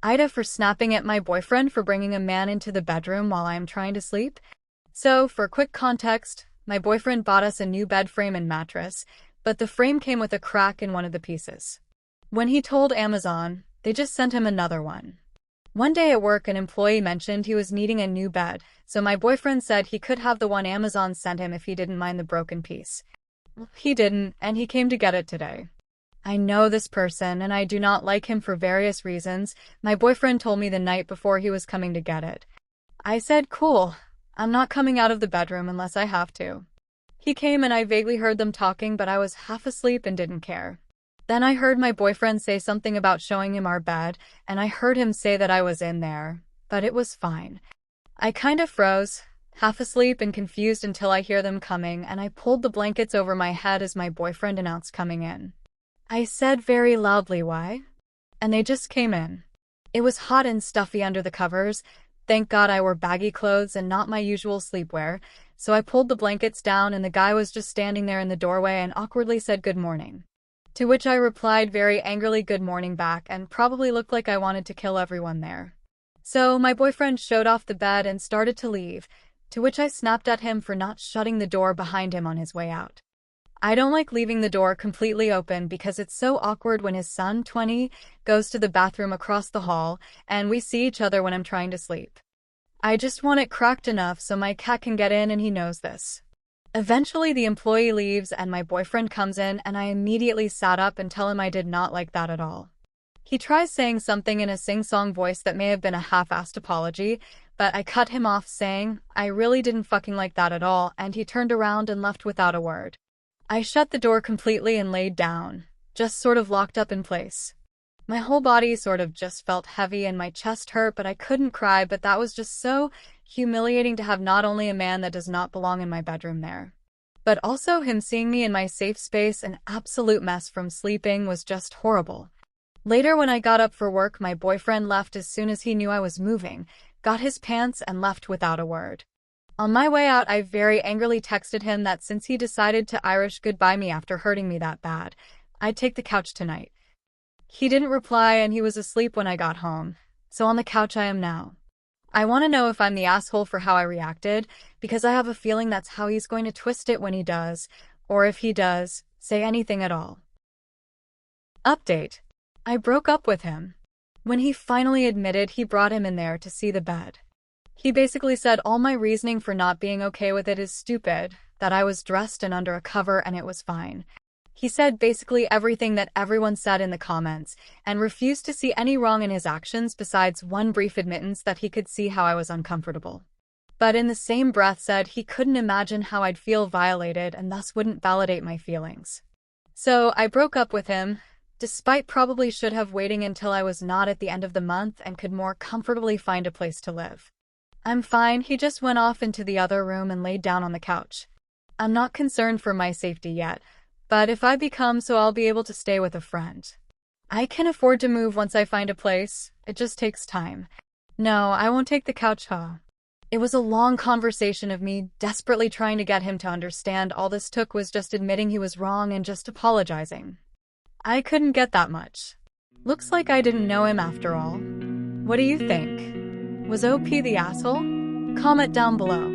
AITA for snapping at my boyfriend for bringing a man into the bedroom while I am trying to sleep. So, for quick context, my boyfriend bought us a new bed frame and mattress, but the frame came with a crack in one of the pieces. When he told Amazon, they just sent him another one. One day at work, an employee mentioned he was needing a new bed, so my boyfriend said he could have the one Amazon sent him if he didn't mind the broken piece. He didn't, and he came to get it today. I know this person, and I do not like him for various reasons. My boyfriend told me the night before he was coming to get it. I said, cool, I'm not coming out of the bedroom unless I have to. He came and I vaguely heard them talking, but I was half asleep and didn't care. Then I heard my boyfriend say something about showing him our bed, and I heard him say that I was in there, but it was fine. I kind of froze, half asleep and confused until I hear them coming, and I pulled the blankets over my head as my boyfriend announced coming in. I said very loudly, "Why?" And they just came in. It was hot and stuffy under the covers. Thank God I wore baggy clothes and not my usual sleepwear, so I pulled the blankets down and the guy was just standing there in the doorway and awkwardly said good morning. To which I replied very angrily good morning back and probably looked like I wanted to kill everyone there. So my boyfriend showed off the bed and started to leave, to which I snapped at him for not shutting the door behind him on his way out. I don't like leaving the door completely open because it's so awkward when his son, 20, goes to the bathroom across the hall and we see each other when I'm trying to sleep. I just want it cracked enough so my cat can get in and he knows this. Eventually the employee leaves and my boyfriend comes in and I immediately sat up and tell him I did not like that at all. He tries saying something in a sing-song voice that may have been a half-assed apology, but I cut him off saying, I really didn't fucking like that at all, and he turned around and left without a word. I shut the door completely and laid down, just sort of locked up in place. My whole body sort of just felt heavy and my chest hurt, but I couldn't cry, but that was just so humiliating to have not only a man that does not belong in my bedroom there, but also him seeing me in my safe space, an absolute mess from sleeping, was just horrible. Later when I got up for work, my boyfriend left as soon as he knew I was moving, got his pants and left without a word. On my way out, I very angrily texted him that since he decided to Irish goodbye me after hurting me that bad, I'd take the couch tonight. He didn't reply and he was asleep when I got home, so on the couch I am now. I want to know if I'm the asshole for how I reacted, because I have a feeling that's how he's going to twist it when he does, or if he does, say anything at all. Update. I broke up with him. When he finally admitted, he brought him in there to see the bed. He basically said all my reasoning for not being okay with it is stupid, that I was dressed and under a cover and it was fine. He said basically everything that everyone said in the comments, and refused to see any wrong in his actions besides one brief admittance that he could see how I was uncomfortable. But in the same breath said he couldn't imagine how I'd feel violated and thus wouldn't validate my feelings. So I broke up with him, despite probably should have waiting until I was not at the end of the month and could more comfortably find a place to live. I'm fine, he just went off into the other room and laid down on the couch. I'm not concerned for my safety yet, but if I become so, I'll be able to stay with a friend. I can afford to move once I find a place, it just takes time. No, I won't take the couch, huh? It was a long conversation of me desperately trying to get him to understand. All this took was just admitting he was wrong and just apologizing. I couldn't get that much. Looks like I didn't know him after all. What do you think? Was OP the asshole? Comment down below.